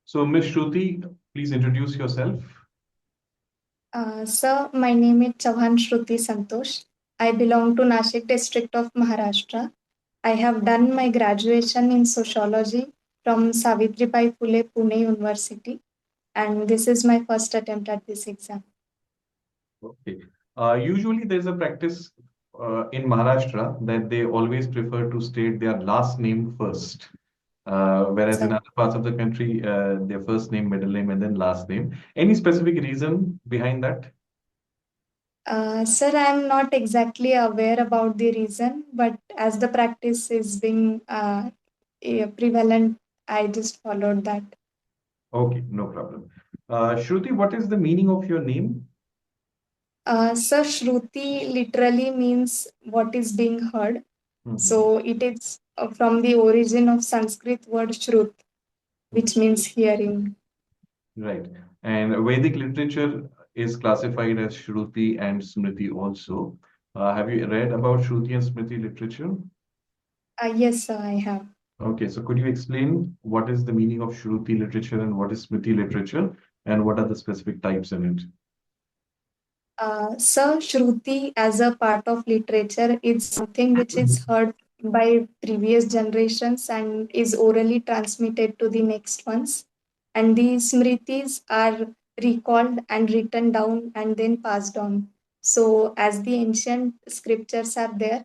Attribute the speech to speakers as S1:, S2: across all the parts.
S1: So, Miss Shruti, please introduce yourself.
S2: Sir, my name is Chavan Shruti Santosh. I belong to Nashik district of Maharashtra. I have done my graduation in sociology from Savitribai Phule Pune University, and this is my first attempt at this exam.
S1: Okay. Usually, there's a practice in Maharashtra that they always prefer to state their last name first, whereas in
S2: Sir,
S1: other parts of the country, their first name, middle name, and then last name. Any specific reason behind that?
S2: sir, I am not exactly aware about the reason, but as the practice is being prevalent, I just followed that.
S1: Okay, no problem. Shruti, what is the meaning of your name?
S2: Sir, Shruti literally means what is being heard.
S1: Mhm.
S2: So it is from the origin of Sanskrit word Shrut, which means hearing.
S1: Right. And Vedic literature is classified as Shruti and Smriti also. Have you read about Shruti and Smriti literature?
S2: Yes, sir, I have.
S1: Okay, so could you explain what is the meaning of Shruti literature and what is Smriti literature and what are the specific types in it?
S2: Sir, Shruti as a part of literature is something which is heard by previous generations and is orally transmitted to the next ones. And the Smritis are recalled and written down and then passed on. So, as the ancient scriptures are there,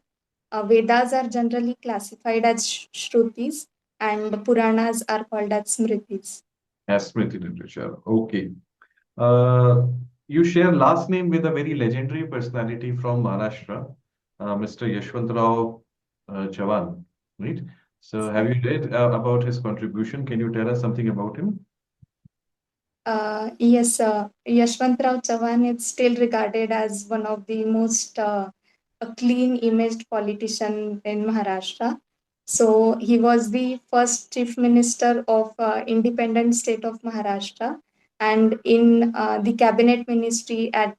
S2: Vedas are generally classified as Shrutis and Puranas are called as Smritis.
S1: As Smriti literature. Okay. Uh, you share last name with a very legendary personality from Maharashtra, Mr. Yashwantrao Chavan, right? So have
S2: So,
S1: you read about his contribution? Can you tell us something about him?
S2: yes, Yashwantrao Chavan is still regarded as one of the most a clean-imaged politician in Maharashtra. So he was the first chief minister of independent state of Maharashtra, and in the cabinet ministry at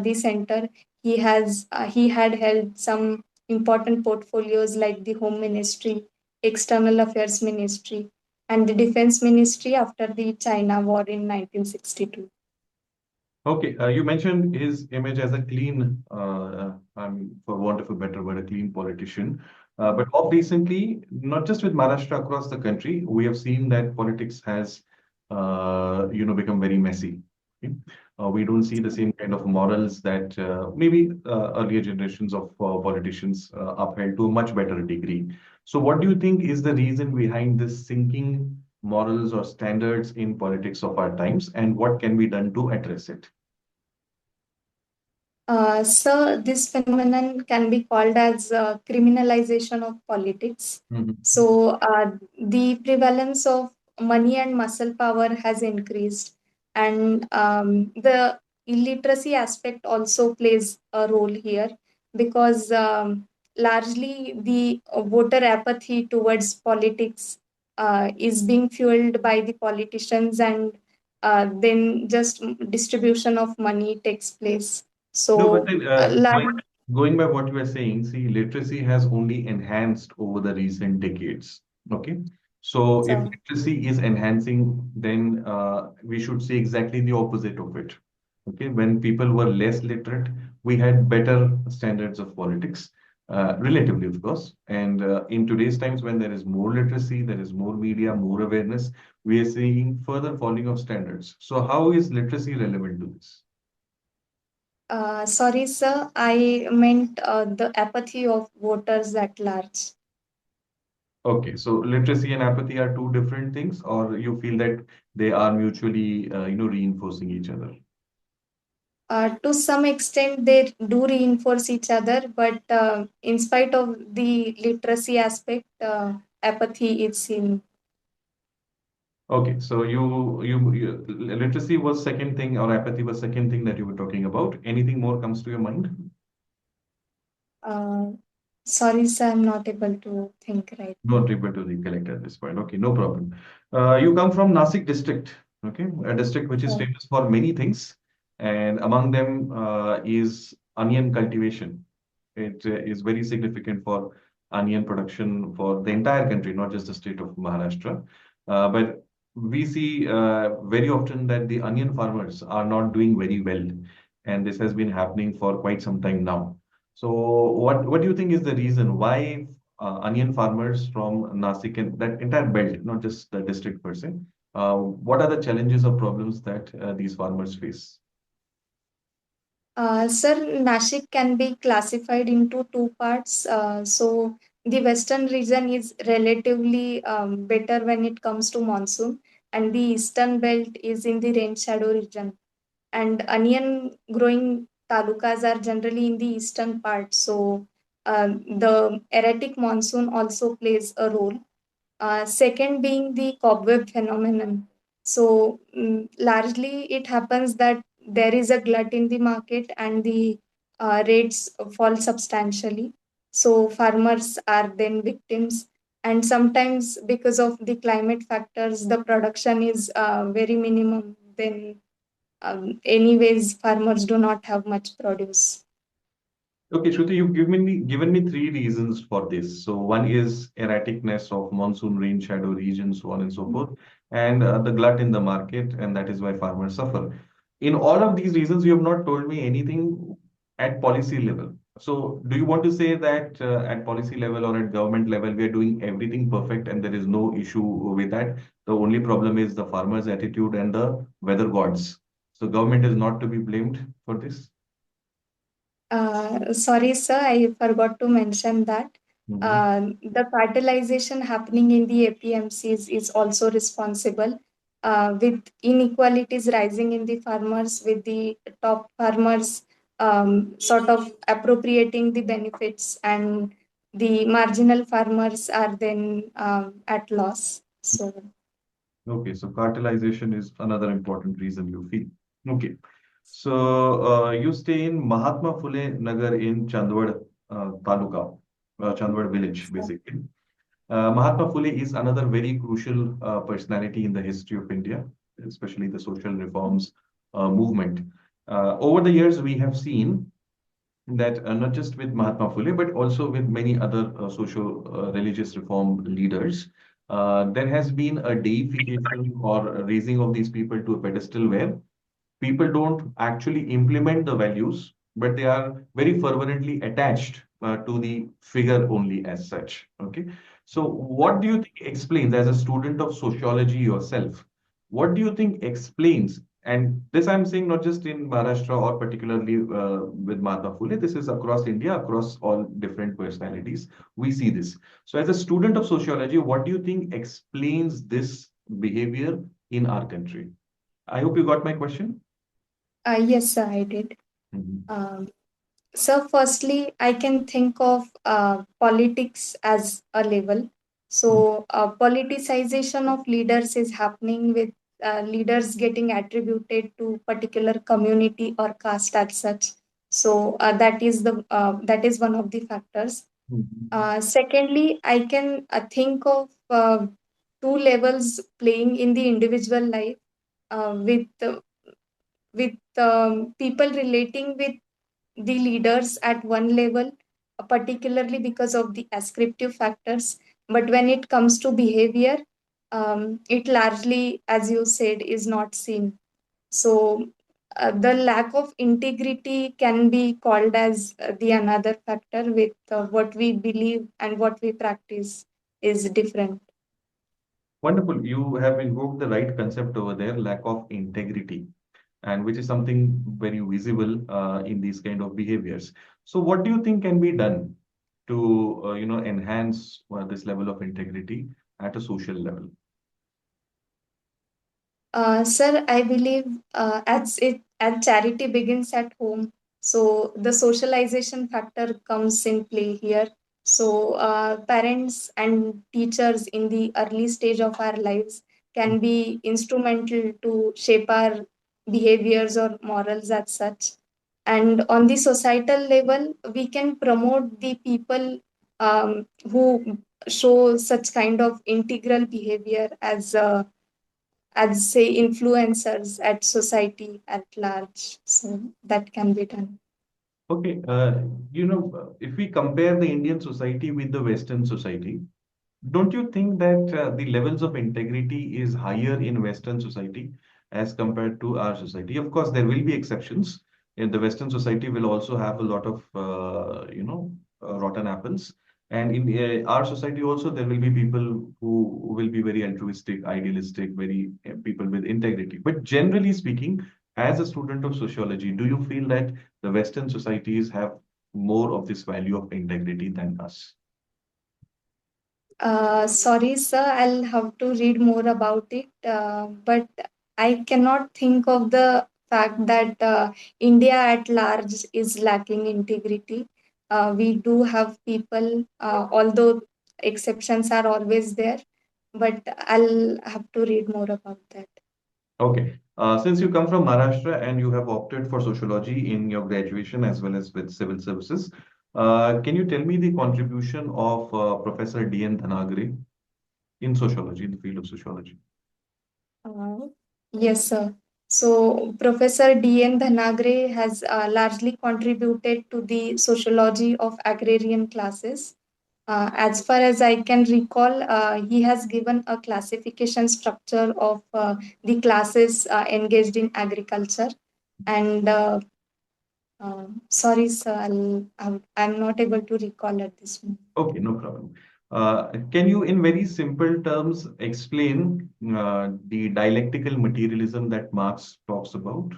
S2: the center, he had held some important portfolios like the Home Ministry, External Affairs Ministry, and the Defense Ministry after the China War in 1962.
S1: Okay, you mentioned his image as a clean, for want of a better word, a clean politician. But of recently, not just with Maharashtra, across the country, we have seen that politics has, become very messy. Okay? We don't see the same kind of morals that maybe earlier generations of politicians upheld to a much better degree. So, what do you think is the reason behind this sinking morals or standards in politics of our times, and what can be done to address it?
S2: So this phenomenon can be called as criminalization of politics.
S1: Mhm.
S2: So the prevalence of money and muscle power has increased, and the illiteracy aspect also plays a role here because largely the voter apathy towards politics is being fueled by the politicians, and then just distribution of money takes place.
S1: No, but
S2: So,
S1: then
S2: large,
S1: going by what you are saying, see, literacy has only enhanced over the recent decades. Okay. So if
S2: so,
S1: literacy is enhancing, then we should see exactly the opposite of it. Okay. When people were less literate, we had better standards of politics, relatively, of course. And in today's times, when there is more literacy, there is more media, more awareness, we are seeing further falling of standards. So how is literacy relevant to this?
S2: sorry, sir, I meant the apathy of voters at large.
S1: Okay, so literacy and apathy are two different things, or you feel that they are mutually, reinforcing each other?
S2: To some extent, they do reinforce each other, but in spite of the literacy aspect, apathy is seen.
S1: Okay, so literacy was second thing, or apathy was second thing that you were talking about. Anything more comes to your mind?
S2: Uh, sorry, sir, I'm not able to think right now.
S1: Not able to recollect at this point. Okay, no problem. You come from Nasik district, okay, a district which is
S2: So,
S1: famous for many things, and among them is onion cultivation. It is very significant for onion production for the entire country, not just the state of Maharashtra. But we see very often that the onion farmers are not doing very well, and this has been happening for quite some time now. So, what do you think is the reason why onion farmers from Nasik and that entire belt, not just the district per se, what are the challenges or problems that these farmers face?
S2: Sir, Nashik can be classified into two parts. So the western region is relatively better when it comes to monsoon, and the eastern belt is in the rain shadow region. And onion growing talukas are generally in the eastern part. So the erratic monsoon also plays a role. Second being the cobweb phenomenon. So, largely it happens that there is a glut in the market and the rates fall substantially. So, farmers are then victims. And sometimes, because of the climate factors, the production is very minimum. Then, anyways, farmers do not have much produce.
S1: Okay, Shruti, you've given me three reasons for this. So one is erraticness of monsoon rain shadow regions, so on and so forth, and the glut in the market, and that is why farmers suffer. In all of these reasons, you have not told me anything at policy level. So do you want to say that at policy level or at government level, we are doing everything perfect and there is no issue with that? The only problem is the farmers' attitude and the weather gods. So government is not to be blamed for this?
S2: Sorry, sir, I forgot to mention that
S1: Mhm.
S2: the fertilization happening in the APMCs is also responsible, with inequalities rising in the farmers, with the top farmers sort of appropriating the benefits, and the marginal farmers are then at loss. So,
S1: Okay, so cartelization is another important reason you feel. Okay, so you stay in Mahatma Phule Nagar in Chandwad Taluka, Chandwad village, basically. Mahatma Phule is another very crucial personality in the history of India, especially the social reforms movement. Over the years, we have seen that not just with Mahatma Phule, but also with many other social religious reform leaders, there has been a deification or a raising of these people to a pedestal where people don't actually implement the values, but they are very fervently attached to the figure only as such. Okay. So, what do you think explains, as a student of sociology yourself, what do you think explains? And this I'm saying not just in Maharashtra or particularly with Mahatma Phule, this is across India, across all different personalities. We see this. So, as a student of sociology, what do you think explains this behavior in our country? I hope you got my question.
S2: yes, sir, I did.
S1: Mhm.
S2: Um, So, firstly, I can think of politics as a level. So, politicization of leaders is happening with leaders getting attributed to particular community or caste as such. So, that is one of the factors.
S1: Mhm.
S2: Secondly, I can think of two levels playing in the individual life, with people relating with the leaders at one level, particularly because of the ascriptive factors. But when it comes to behavior, it largely, as you said, is not seen. So the lack of integrity can be called as the another factor, with what we believe and what we practice is different.
S1: Wonderful. You have invoked the right concept over there, lack of integrity, and which is something very visible in these kind of behaviors. So, what do you think can be done to, enhance this level of integrity at a social level?
S2: Sir, I believe as charity begins at home, so the socialization factor comes in play here. So parents and teachers in the early stage of our lives can be instrumental to shape our behaviors or morals as such. And on the societal level, we can promote the people who show such kind of integral behavior as say influencers at society at large, so that can be done.
S1: Okay, if we compare the Indian society with the Western society, Don't you think that the levels of integrity is higher in Western society as compared to our society? Of course, there will be exceptions. In the Western society, will also have a lot of rotten apples, and in our society also there will be people who will be very altruistic, idealistic, very people with integrity. But generally speaking, as a student of sociology, do you feel that the Western societies have more of this value of integrity than us?
S2: Sorry, sir, I'll have to read more about it. But I cannot think of the fact that India at large is lacking integrity. We do have people, although exceptions are always there, but I'll have to read more about that.
S1: Okay. Since you come from Maharashtra and you have opted for sociology in your graduation as well as with civil services, can you tell me the contribution of Professor D.N. Dhanagre in sociology, in the field of sociology?
S2: Uh, yes, sir. So, Professor D.N. Dhanagre has largely contributed to the sociology of agrarian classes. As far as I can recall, he has given a classification structure of the classes engaged in agriculture. And sorry, sir, I'm not able to recall at this moment.
S1: Okay, no problem. Can you, in very simple terms, explain the dialectical materialism that Marx talks about?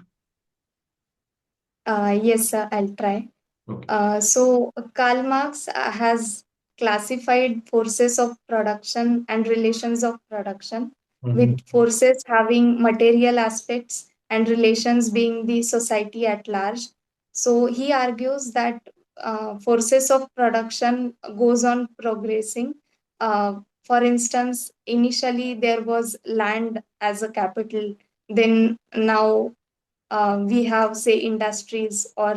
S2: Yes, sir, I'll try.
S1: Okay.
S2: So Karl Marx has classified forces of production and relations of production, with
S1: Mhm.
S2: forces having material aspects and relations being the society at large. So he argues that forces of production goes on progressing. For instance, initially there was land as a capital, then now we have, say, industries or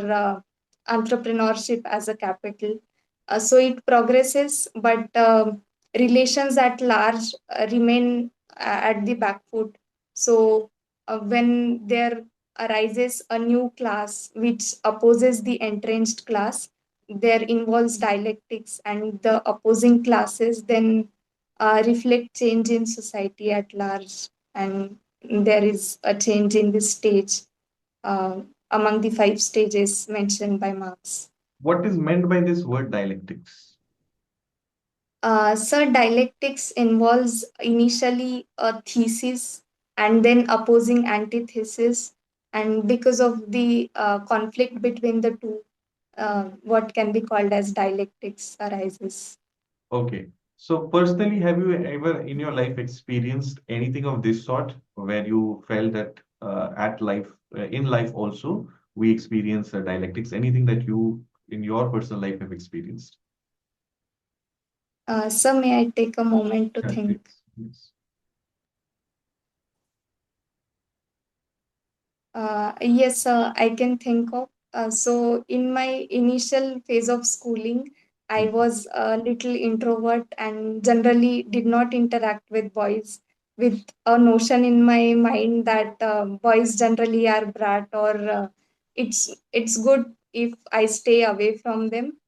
S2: entrepreneurship as a capital. So it progresses, but relations at large remain at the back foot. So when there arises a new class which opposes the entrenched class, there involves dialectics, and the opposing classes then reflect change in society at large, and there is a change in the stage uh, among the five stages mentioned by Marx.
S1: What is meant by this word dialectics?
S2: So, dialectics involves initially a thesis and then opposing antithesis, and because of the conflict between the two, what can be called as dialectics arises.
S1: Okay. So personally, have you ever in your life experienced anything of this sort where you felt that in life also, we experience dialectics? Anything that you in your personal life have experienced?
S2: So, may I take a moment to
S1: Yeah,
S2: think?
S1: please. Yes.
S2: Yes, I can think of. So, in my initial phase of schooling, I was a little introvert and generally did not interact with boys, with a notion in my mind that boys generally are brat, or it's good if I stay away from them.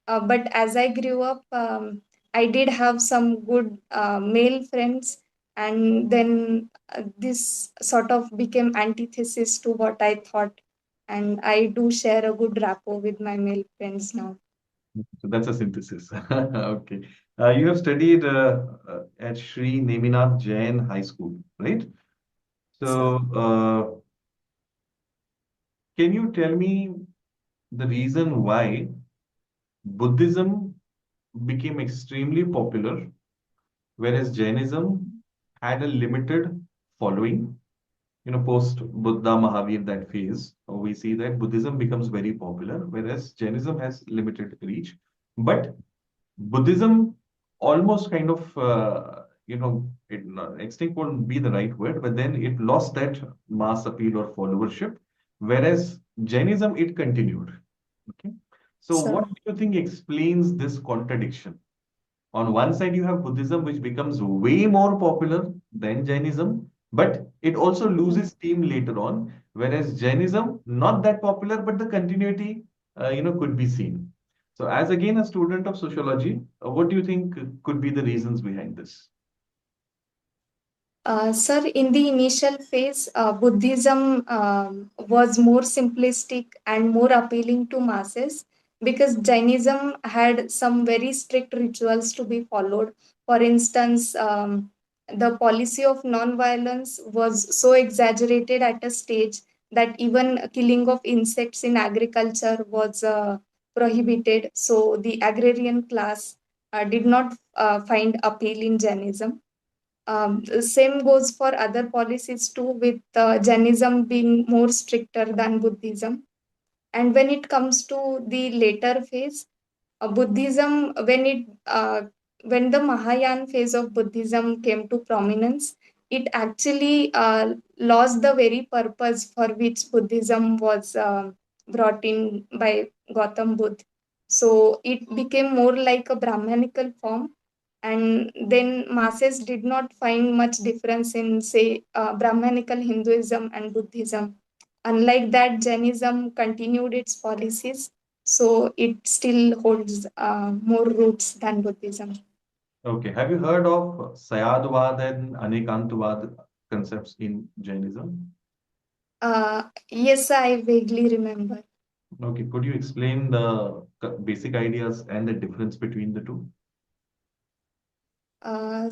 S2: But as I grew up, I did have some good male friends, and then this sort of became antithesis to what I thought. And I do share a good rapport with my male friends now.
S1: So that's a synthesis. Okay. You have studied at Sri Neminath Jain High School, right? So,
S2: So,
S1: can you tell me the reason why Buddhism became extremely popular, whereas Jainism had a limited following? Post Buddha Mahavir, that phase, we see that Buddhism becomes very popular, whereas Jainism has limited reach. But Buddhism almost kind of, extinct won't be the right word, but then it lost that mass appeal or followership, whereas Jainism, it continued. Okay. So, what
S2: so
S1: do you think explains this contradiction? On one side, you have Buddhism, which becomes way more popular than Jainism, but it also loses steam later on, whereas Jainism, not that popular, but the continuity, could be seen. So, as again a student of sociology, what do you think could be the reasons behind this?
S2: Sir, in the initial phase, Buddhism was more simplistic and more appealing to masses because Jainism had some very strict rituals to be followed. For instance, the policy of non-violence was so exaggerated at a stage that even killing of insects in agriculture was prohibited. So the agrarian class did not find appeal in Jainism. The same goes for other policies too, with Jainism being more stricter than Buddhism. And when it comes to the later phase, Buddhism, when the Mahayana phase of Buddhism came to prominence, it actually lost the very purpose for which Buddhism was brought in by Gautam Buddha. So it became more like a Brahmanical form, and then masses did not find much difference in, say, Brahmanical Hinduism and Buddhism. Unlike that, Jainism continued its policies, so it still holds more roots than Buddhism.
S1: Okay, have you heard of Sayadvad and Anekantavad concepts in Jainism?
S2: Yes, I vaguely remember.
S1: Okay, could you explain the basic ideas and the difference between the two?
S2: I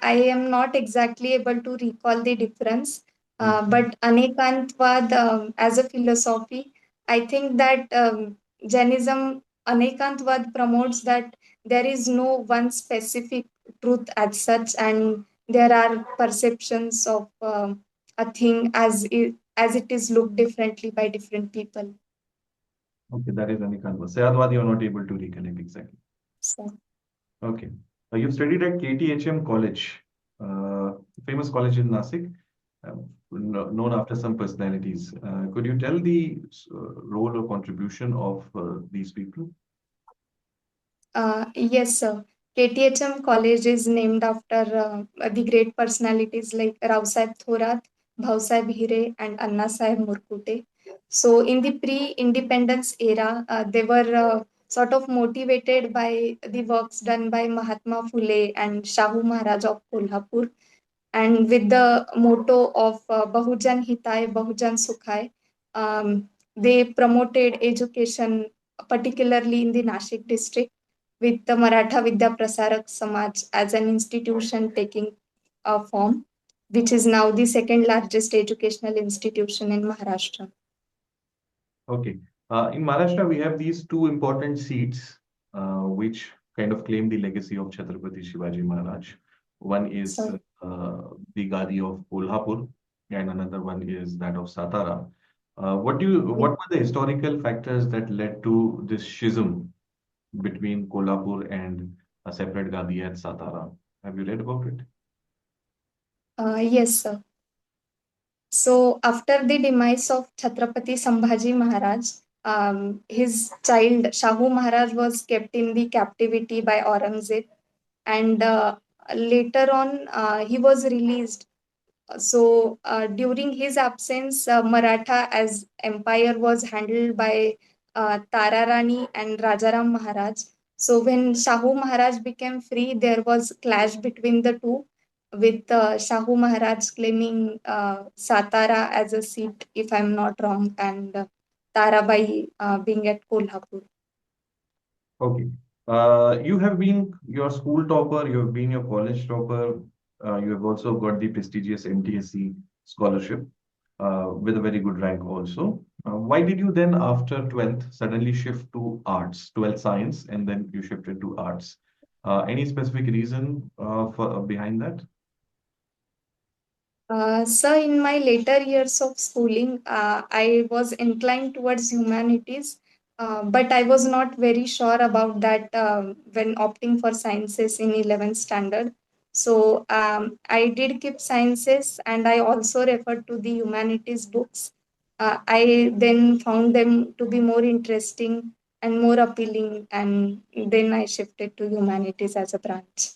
S2: am not exactly able to recall the difference,
S1: Mhm.
S2: but Anekantvad, as a philosophy, I think that Jainism, Anekantvad promotes that there is no one specific truth as such, and there are perceptions of a thing as it is looked differently by different people.
S1: Okay, that is Anekantavad. Sayadvad, you are not able to reconnect exactly.
S2: So,
S1: Okay. You've studied at KTHM College, famous college in Nasik, known after some personalities. Could you tell the role or contribution of these people?
S2: yes, sir. KTHM College is named after the great personalities like Rao Sahib Thorat, Bhau Sahib Hire, and Anna Sahib Murkute. So, in the pre-independence era, they were sort of motivated by the works done by Mahatma Phule and Shahu Maharaj of Kolhapur, and with the motto of Bahujan Hitai, Bahujan Sukhai, they promoted education, particularly in the Nashik district, with the Maratha Vidya Prasarak Samaj as an institution taking a form, which is now the second largest educational institution in Maharashtra.
S1: Okay. In Maharashtra, we have these two important seats, which kind of claim the legacy of Chhatrapati Shivaji Maharaj. One is
S2: So,
S1: the Gadi of Kolhapur, and another one is that of Satara.
S2: yeah.
S1: What were the historical factors that led to this schism between Kolhapur and a separate Gadi at Satara? Have you read about it?
S2: Yes, sir. So, after the demise of Chhatrapati Sambhaji Maharaj, his child Shahu Maharaj was kept in the captivity by Aurangzeb, and later on he was released. So during his absence, Maratha as empire was handled by Tara Rani and Rajaram Maharaj. So when Shahu Maharaj became free, there was clash between the two, with Shahu Maharaj claiming Satara as a seat, if I'm not wrong, and Tarabai being at Kolhapur.
S1: Okay. You have been your school topper, you have been your college topper, you have also got the prestigious MTSC scholarship with a very good rank also. Why did you then, after 12th, suddenly shift to arts, 12th science, and then you shifted to arts? Any specific reason for behind that?
S2: So, in my later years of schooling, I was inclined towards humanities, but I was not very sure about that when opting for sciences in 11th standard. So, I did keep sciences and I also referred to the humanities books. I then found them to be more interesting and more appealing, and then I shifted to humanities as a branch.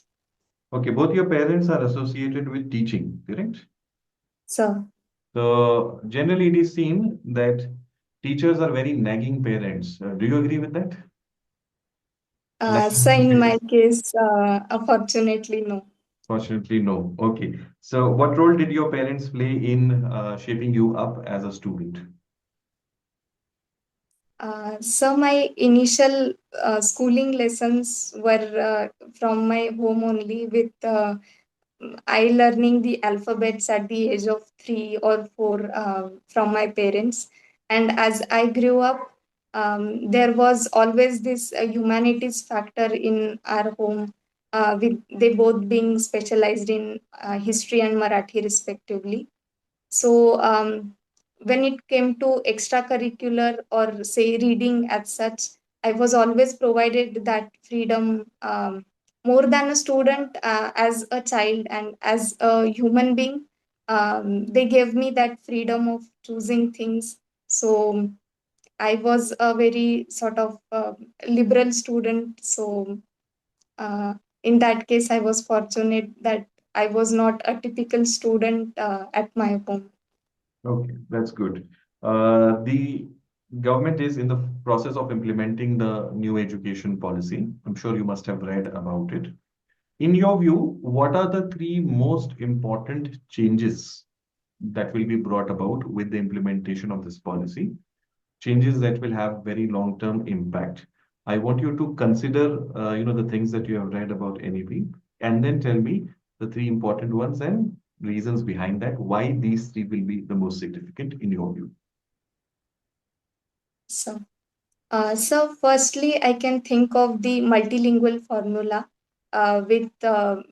S1: Okay, both your parents are associated with teaching, correct?
S2: So,
S1: So generally, it is seen that teachers are very nagging parents. Do you agree with that?
S2: So in my case, unfortunately, no.
S1: Fortunately, no. Okay. So, what role did your parents play in shaping you up as a student?
S2: So my initial schooling lessons were from my home only, with I learning the alphabets at the age of 3 or 4 from my parents. And as I grew up, there was always this humanities factor in our home, with they both being specialized in history and Marathi respectively. So when it came to extracurricular or say reading as such, I was always provided that freedom, more than a student, as a child and as a human being. They gave me that freedom of choosing things. So I was a very sort of liberal student. So uh, in that case, I was fortunate that I was not a typical student at my home.
S1: Okay, that's good. The government is in the process of implementing the new education policy. I'm sure you must have read about it. In your view, what are the three most important changes that will be brought about with the implementation of this policy? Changes that will have very long-term impact. I want you to consider, the things that you have read about NEP, and then tell me the three important ones and reasons behind that, why these three will be the most significant in your view.
S2: So, so firstly, I can think of the multilingual formula with uh,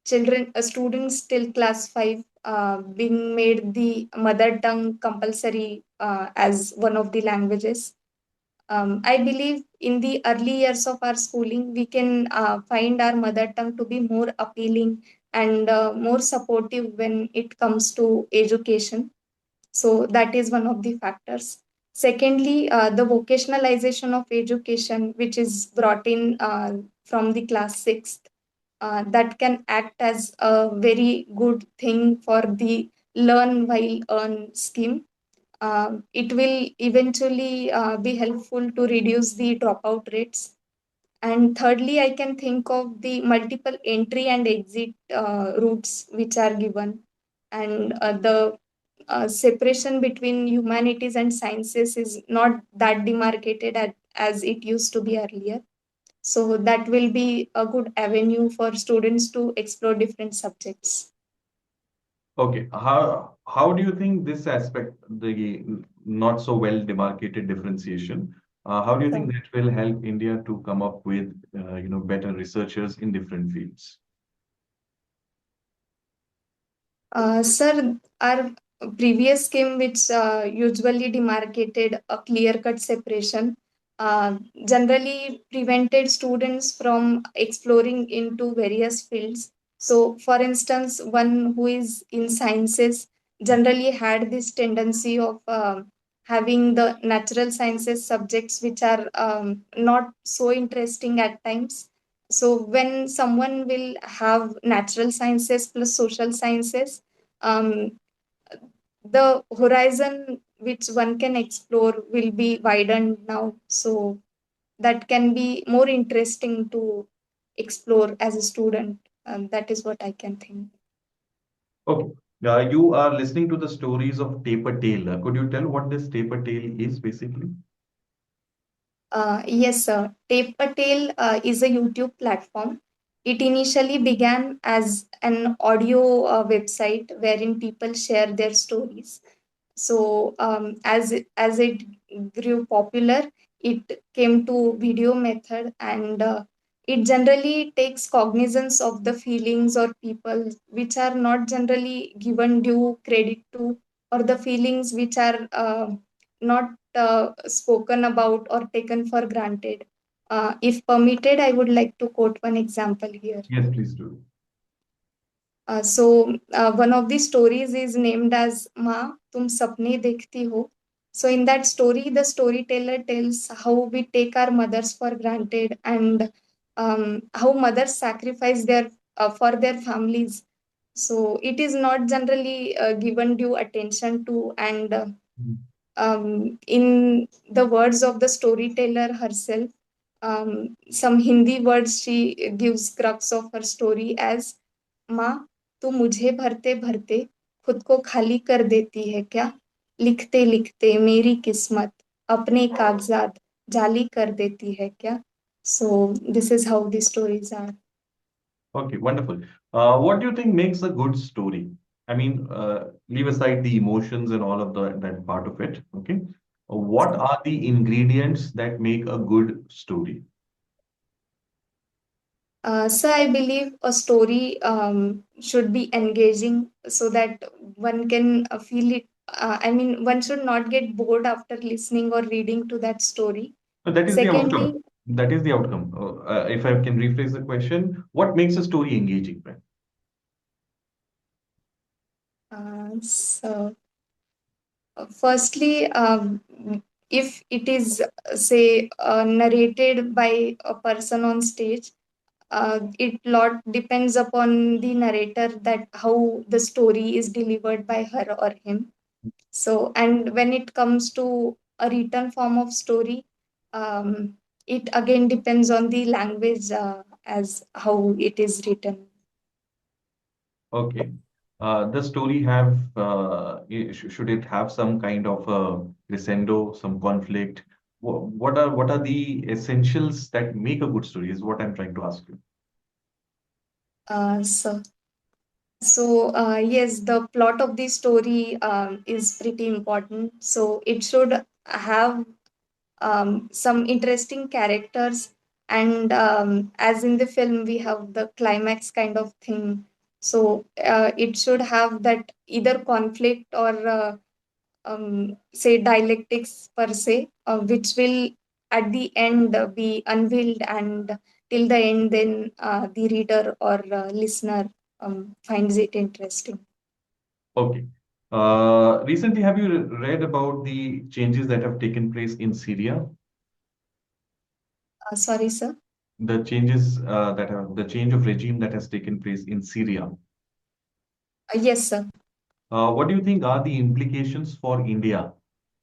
S2: children, students till class 5 being made the mother tongue compulsory as one of the languages. I believe in the early years of our schooling, we can find our mother tongue to be more appealing and more supportive when it comes to education. So that is one of the factors. Secondly, the vocationalization of education, which is brought in from the class 6th, that can act as a very good thing for the learn while earn scheme. It will eventually be helpful to reduce the dropout rates. And thirdly, I can think of the multiple entry and exit routes which are given, and the separation between humanities and sciences is not that demarcated as it used to be earlier. So that will be a good avenue for students to explore different subjects.
S1: Okay, how do you think this aspect, the not so well demarcated differentiation, how do you
S2: So,
S1: think that will help India to come up with better researchers in different fields?
S2: Sir, our previous scheme, which usually demarcated a clear-cut separation, uh, generally prevented students from exploring into various fields. So, for instance, one who is in sciences generally had this tendency of having the natural sciences subjects, which are not so interesting at times. So, when someone will have natural sciences plus social sciences, um, the horizon which one can explore will be widened now. So that can be more interesting to explore as a student. That is what I can think.
S1: Okay, you are listening to the stories of Taper Tale. Could you tell what this Taper Tale is basically?
S2: Yes, sir. Tape Patel is a YouTube platform. It initially began as an audio website wherein people share their stories. So as it grew popular, it came to video method, and it generally takes cognizance of the feelings or people which are not generally given due credit to, or the feelings which are not spoken about or taken for granted. If permitted, I would like to quote one example here.
S1: Yes, please do.
S2: One of the stories is named as "Ma, tum sapne dekhti ho." So in that story, the storyteller tells how we take our mothers for granted, and how mothers sacrifice their for their families. So it is not generally given due attention to, and in the words of the storyteller herself, some Hindi words she gives crux of her story as माँ तू मुझे भरते भरते खुद को खाली कर देती है क्या लिखते लिखते मेरी किस्मत अपने कागजात जाली कर देती है क्या so this is how the stories are.
S1: Okay, wonderful. What do you think makes a good story? I mean, leave aside the emotions and all of that part of it. Okay. What are the ingredients that make a good story?
S2: So I believe a story should be engaging so that one can feel it. I mean, one should not get bored after listening or reading to that story.
S1: So that is the
S2: Secondly,
S1: outcome. That is the outcome. If I can rephrase the question, what makes a story engaging, right?
S2: so firstly, if it is, say, narrated by a person on stage, it lot depends upon the narrator that how the story is delivered by her or him. So, and when it comes to a written form of story, it again depends on the language as how it is written.
S1: Okay. The story have should it have some kind of crescendo, some conflict? What are the essentials that make a good story? Is what I'm trying to ask you.
S2: So, yes, the plot of the story is pretty important. So it should have some interesting characters, and as in the film, we have the climax kind of thing. So it should have that either conflict or say dialectics per se, which will at the end be unveiled, and till the end, then the reader or listener finds it interesting.
S1: Okay. Recently, have you read about the changes that have taken place in Syria?
S2: Sorry, sir.
S1: The change of regime that has taken place in Syria.
S2: Yes, sir.
S1: What do you think are the implications for India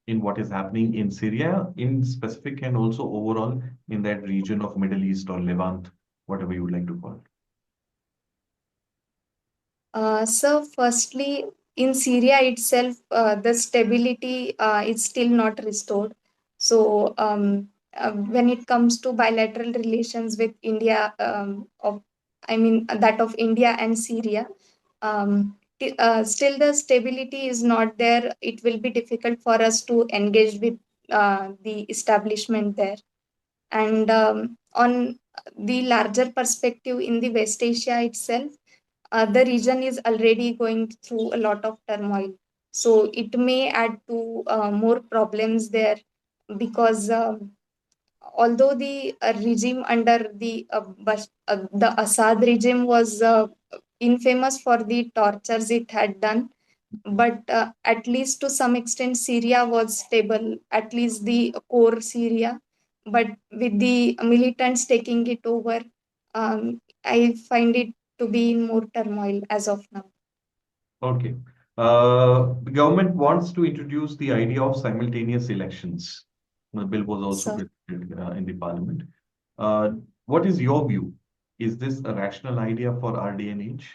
S1: in what is happening in Syria in specific and also overall in that region of Middle East or Levant, whatever you would like to call it?
S2: So, firstly, in Syria itself, the stability is still not restored. So, when it comes to bilateral relations with India, I mean that of India and Syria, still the stability is not there. It will be difficult for us to engage with the establishment there. And on the larger perspective in the West Asia itself, the region is already going through a lot of turmoil. So it may add to more problems there because although the regime under the Assad regime was infamous for the tortures it had done, but at least to some extent Syria was stable, at least the core Syria. But with the militants taking it over, I find it to be in more turmoil as of now.
S1: Okay. The government wants to introduce the idea of simultaneous elections. The bill was also
S2: So,
S1: presented in the parliament. Uh, what is your view? Is this a rational idea for our day and age?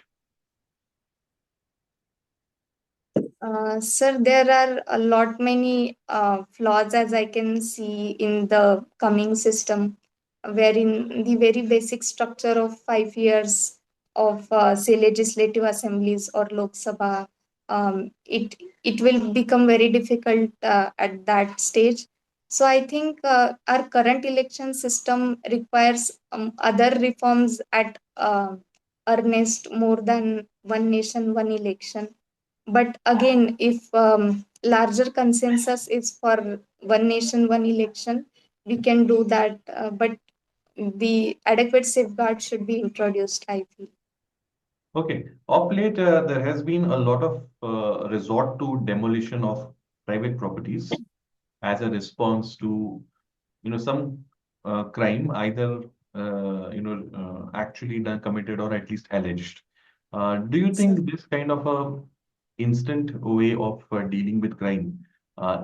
S2: Sir, there are a lot many flaws as I can see in the coming system, wherein the very basic structure of 5 years of say legislative assemblies or Lok Sabha, it will become very difficult at that stage. So I think our current election system requires other reforms at earnest more than one nation, one election. But again, if larger consensus is for one nation, one election, we can do that. But the adequate safeguard should be introduced, I feel.
S1: Okay. Of late, there has been a lot of resort to demolition of private properties as a response to, some crime, either, actually done, committed, or at least alleged. Do you
S2: So,
S1: think this kind of a instant way of dealing with crime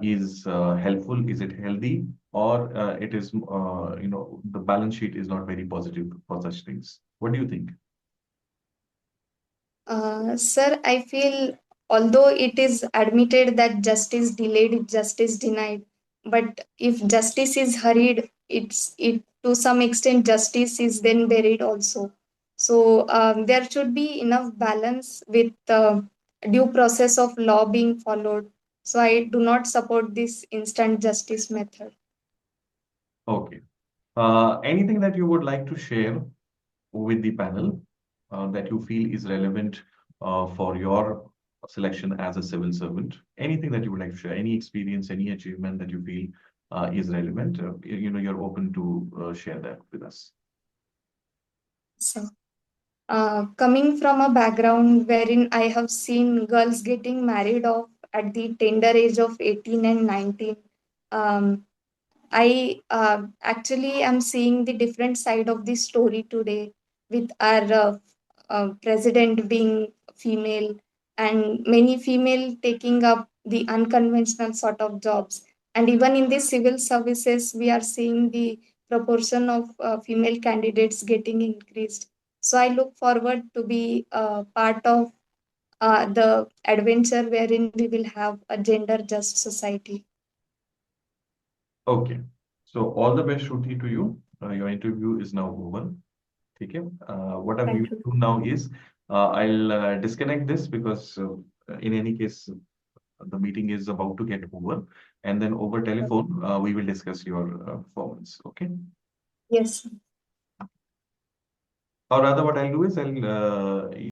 S1: is helpful? Is it healthy? Or it is, the balance sheet is not very positive for such things? What do you think?
S2: Sir, I feel although it is admitted that justice delayed is justice denied, but if justice is hurried, it to some extent justice is then buried also. So there should be enough balance with due process of law being followed. So I do not support this instant justice method.
S1: Okay. Anything that you would like to share with the panel that you feel is relevant for your selection as a civil servant? Anything that you would like to share, any experience, any achievement that you feel is relevant, you're open to share that with us.
S2: So coming from a background wherein I have seen girls getting married off at the tender age of 18 and 19, um, I actually am seeing the different side of the story today with our president being female and many female taking up the unconventional sort of jobs. And even in the civil services, we are seeing the proportion of female candidates getting increased. So I look forward to be part of the adventure wherein we will have a gender just society.
S1: Okay. So all the best, Shruti, to you. Your interview is now over. Okay. What we
S2: Thank
S1: will
S2: you.
S1: do now is I'll disconnect this because in any case, the meeting is about to get over. And then over telephone, we will discuss your performance. Okay.
S2: Yes.
S1: Or rather, what I'll do is I'll